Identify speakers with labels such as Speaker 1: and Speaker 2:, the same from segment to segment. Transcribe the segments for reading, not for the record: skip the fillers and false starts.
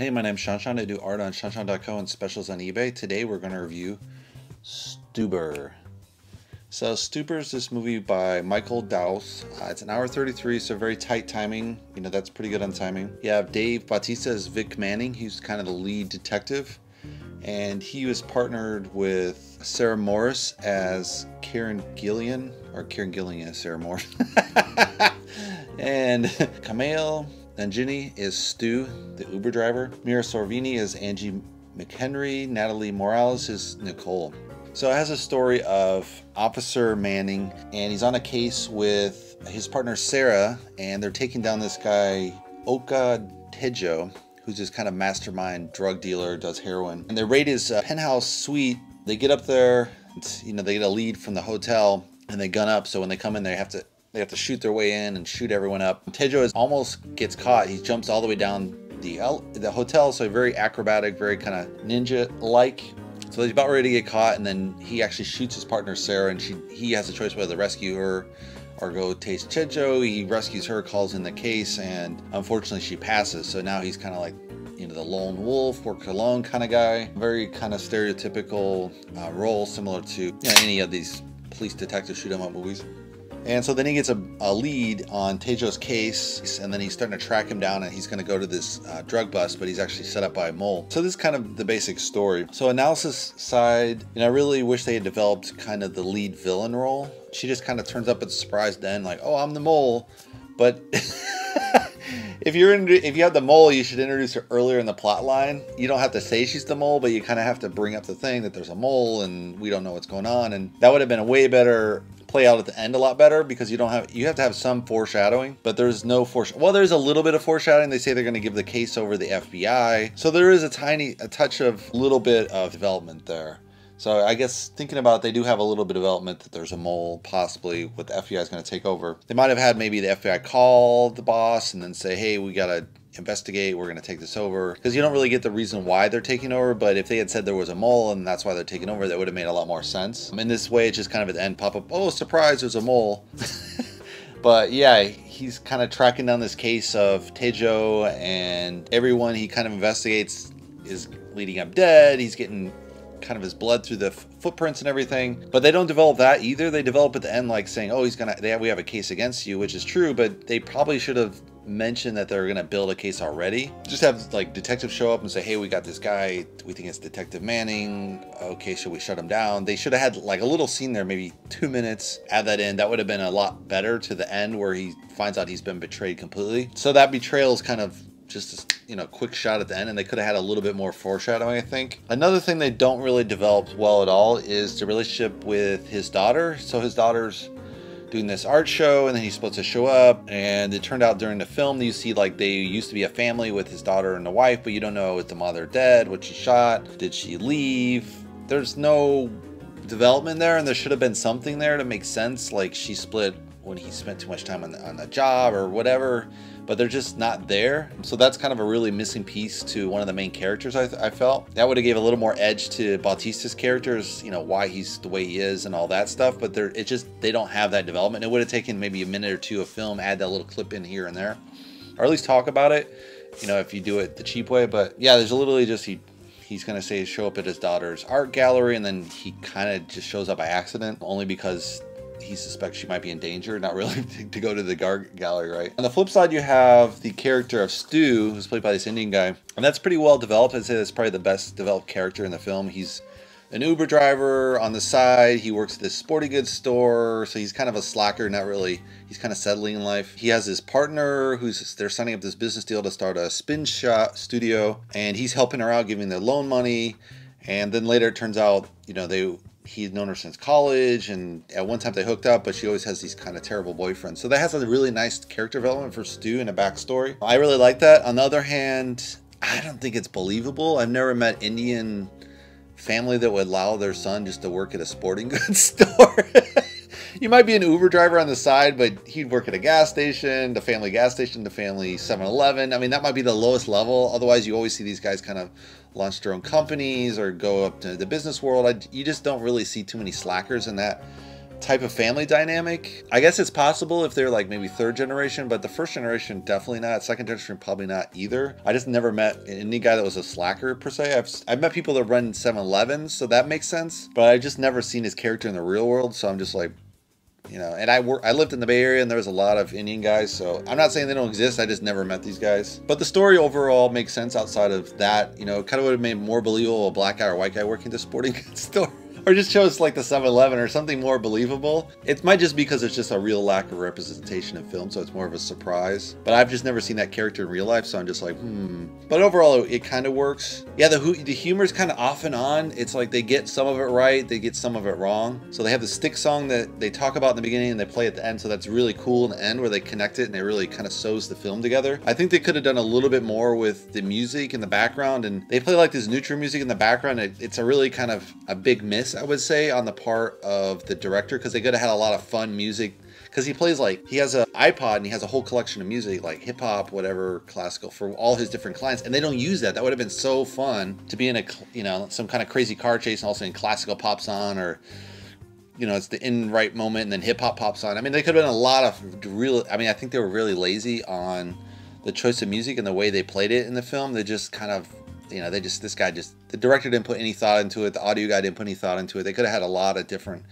Speaker 1: Hey, my name's ShawNshawN. I do art on ShawNshawN.co and specials on eBay. Today we're going to review Stuber. So Stuber is this movie by Michael Dowse. It's an hour 33, so very tight timing. You know, that's pretty good on timing. You have Dave Bautista as Vic Manning. He's kind of the lead detective. And he was partnered with Sarah Morris as Karen Gillian, or Karen Gillian as Sarah Morris. And Kamel Nanjiani is Stu, the Uber driver. Mira Sorvini is Angie McHenry. Natalie Morales is Nicole. So it has a story of Officer Manning, and he's on a case with his partner Sarah, and they're taking down this guy, Oka Tejo, who's this kind of mastermind drug dealer, does heroin. And they raid his penthouse suite. They get up there, you know, they get a lead from the hotel, and they gun up. So when they come in, they have to shoot their way in and shoot everyone up. Tejo almost gets caught. He jumps all the way down the hotel, so very acrobatic, very kind of ninja-like. So he's about ready to get caught, and then he actually shoots his partner Sarah, and he has a choice whether to rescue her or go taste Tejo. He rescues her, calls in the case, and unfortunately she passes. So now he's kind of like, you know, the lone wolf, works alone kind of guy. Very kind of stereotypical role, similar to, you know, any of these police detective shoot 'em up movies. And so then he gets a lead on Tejo's case, and then he's starting to track him down, and he's going to go to this drug bust, but he's actually set up by a mole. So this is kind of the basic story. So analysis side, you know, I really wish they had developed kind of the lead villain role. She just kind of turns up at the surprise den, like, oh, I'm the mole. But if you have the mole, you should introduce her earlier in the plot line. You don't have to say she's the mole, but you kind of have to bring up the thing that there's a mole and we don't know what's going on. And that would have been a way better play out at the end, a lot better, because you have to have some foreshadowing, but there's no well, there's a little bit of foreshadowing. They say they're going to give the case over to the FBI, so there is a touch of little bit of development there. So I guess thinking about it, they do have a little bit of development that there's a mole, possibly what the FBI is going to take over. They might have had maybe the FBI call the boss and then say, hey, we got to investigate, we're going to take this over, because you don't really get the reason why they're taking over. But if they had said there was a mole and that's why they're taking over, that would have made a lot more sense. In this way, it's just kind of at the end pop up, oh, surprise, there's a mole. But yeah, he's kind of tracking down this case of Tejo, and everyone he kind of investigates is leading up dead. He's getting kind of his blood through the footprints and everything, but they don't develop that either. They develop at the end like saying, oh, we have a case against you, which is true, but they probably should have mentioned that they're gonna build a case already. Just have like detectives show up and say, hey, we got this guy, we think it's Detective Manning, okay, should we shut him down? They should have had like a little scene there, maybe 2 minutes, add that in. That would have been a lot better to the end where he finds out he's been betrayed completely. So that betrayal is kind of just a, you know, quick shot at the end, and they could have had a little bit more foreshadowing, I think. Another thing they don't really develop well at all is the relationship with his daughter. So his daughter's doing this art show, and then he's supposed to show up, and it turned out during the film that you see like they used to be a family with his daughter and the wife, but you don't know, is the mother dead? Was she shot? Did she leave? There's no development there, and there should have been something there to make sense, like she split when he spent too much time on the job or whatever, but they're just not there. So that's kind of a really missing piece to one of the main characters. I felt that would have gave a little more edge to Bautista's characters, you know, why he's the way he is and all that stuff, but they don't have that development. It would have taken maybe a minute or two of film, add that little clip in here and there, or at least talk about it, you know, if you do it the cheap way. But yeah, there's literally just he's gonna say show up at his daughter's art gallery, and then he kind of just shows up by accident, only because he suspects she might be in danger, not really to go to the gallery, right? On the flip side, you have the character of Stu, who's played by this Indian guy, and that's pretty well developed. I'd say that's probably the best developed character in the film. He's an Uber driver on the side. He works at this sporting goods store, so he's kind of a slacker, not really. He's kind of settling in life. He has his partner they're signing up this business deal to start a spin shop studio, and he's helping her out, giving their loan money. And then later it turns out, you know, he's known her since college, and at one time they hooked up, but she always has these kind of terrible boyfriends. So that has a really nice character development for Stu and a backstory. I really like that. On the other hand, I don't think it's believable. I've never met Indian family that would allow their son just to work at a sporting goods store. You might be an Uber driver on the side, but he'd work at a gas station, the family gas station, the family 7-Eleven. I mean, that might be the lowest level. Otherwise, you always see these guys kind of launch their own companies or go up to the business world. You just don't really see too many slackers in that type of family dynamic. I guess it's possible if they're like maybe third generation, but the first generation definitely not. Second generation probably not either. I just never met any guy that was a slacker per se. I've met people that run 7-Elevens, so that makes sense. But I just never seen his character in the real world, so I'm just like, you know, and I lived in the Bay Area and there was a lot of Indian guys, so I'm not saying they don't exist, I just never met these guys. But the story overall makes sense outside of that, you know, kind of would have made more believable a black guy or white guy working at the sporting goods store. Or just shows like the 7-Eleven or something more believable. It might just be because it's just a real lack of representation in film, so it's more of a surprise. But I've just never seen that character in real life, so I'm just like, But overall, it kind of works. Yeah, the humor's kind of off and on. It's like they get some of it right, they get some of it wrong. So they have the stick song that they talk about in the beginning and they play at the end, so that's really cool in the end where they connect it and it really kind of sews the film together. I think they could have done a little bit more with the music in the background, and they play like this neutral music in the background. It's a really kind of a big miss, I would say, on the part of the director, because they could have had a lot of fun music, because he plays like, he has an iPod and he has a whole collection of music like hip hop, whatever, classical, for all his different clients, and they don't use that. That would have been so fun to be in a, you know, some kind of crazy car chase and all of a sudden classical pops on, or you know, it's the in right moment and then hip hop pops on. I mean, they could have been a lot of real, I mean, I think they were really lazy on the choice of music and the way they played it in the film. They just kind of, you know, they just, this guy just, the director didn't put any thought into it. The audio guy didn't put any thought into it. They could have had a lot of different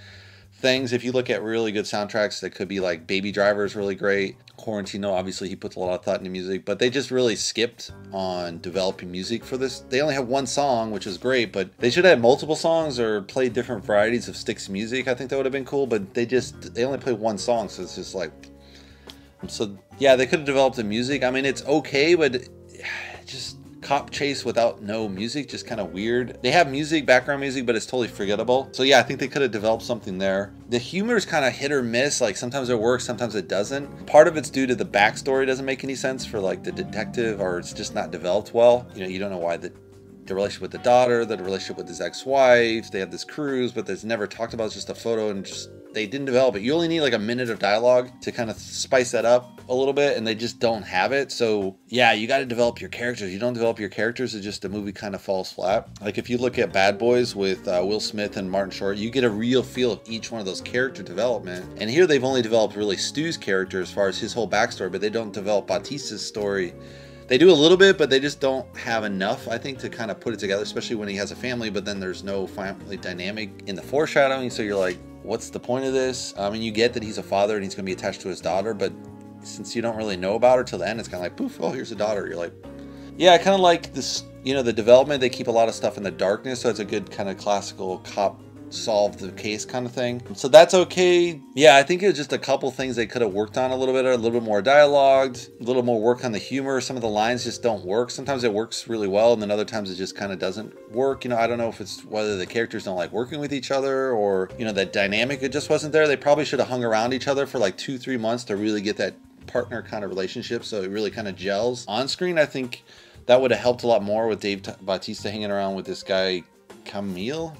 Speaker 1: things. If you look at really good soundtracks, that could be like Baby Driver is really great. Quarantino, obviously he puts a lot of thought into music, but they just really skipped on developing music for this. They only have one song, which is great, but they should have multiple songs or played different varieties of Styx music. I think that would have been cool, but they only played one song, so it's just like, so yeah, they could have developed the music. I mean, it's okay, but just cop chase without no music, just kind of weird. They have music, background music, but it's totally forgettable. So yeah, I think they could have developed something there. The humor is kind of hit or miss. Like sometimes it works, sometimes it doesn't. Part of it's due to the backstory doesn't make any sense for like the detective, or it's just not developed well. You know, you don't know why the relationship with the daughter, the relationship with his ex-wife, they had this cruise, but there's never talked about. It's just a photo, and just they didn't develop it. You only need like a minute of dialogue to kind of spice that up a little bit, and they just don't have it. So yeah, you got to develop your characters. You don't develop your characters, it's just the movie kind of falls flat. Like if you look at Bad Boys with Will Smith and Martin Short, you get a real feel of each one of those character development. And here they've only developed really Stu's character as far as his whole backstory, but they don't develop Batista's story. They do a little bit, but they just don't have enough, I think, to kind of put it together, especially when he has a family, but then there's no family dynamic in the foreshadowing. So you're like, what's the point of this? I mean, you get that he's a father and he's going to be attached to his daughter, but since you don't really know about her till the end, it's kind of like, poof, oh, here's a daughter. You're like, yeah, I kind of like this, you know, the development. They keep a lot of stuff in the darkness, so it's a good kind of classical cop solve the case kind of thing. So that's okay. Yeah, I think it was just a couple things they could have worked on a little bit more dialogue, a little more work on the humor. Some of the lines just don't work. Sometimes it works really well, and then other times it just kind of doesn't work. You know, I don't know if it's whether the characters don't like working with each other, or, you know, that dynamic, it just wasn't there. They probably should have hung around each other for like 2-3 months to really get that partner kind of relationship, so it really kind of gels. On screen, I think that would have helped a lot more with Dave Bautista hanging around with this guy, Camille,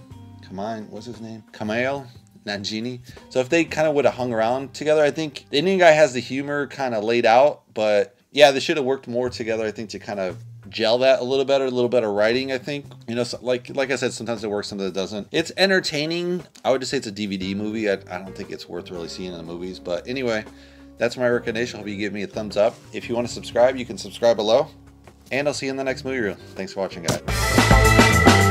Speaker 1: what's his name? Kamal Nanjiani. So if they kind of would have hung around together, I think the Indian guy has the humor kind of laid out, but yeah, they should have worked more together, I think, to kind of gel that a little better writing, I think. You know, so like I said, sometimes it works, sometimes it doesn't. It's entertaining. I would just say it's a DVD movie. I don't think it's worth really seeing in the movies, but anyway, that's my recommendation. Hope you give me a thumbs up. If you want to subscribe, you can subscribe below, and I'll see you in the next movie review. Thanks for watching, guys.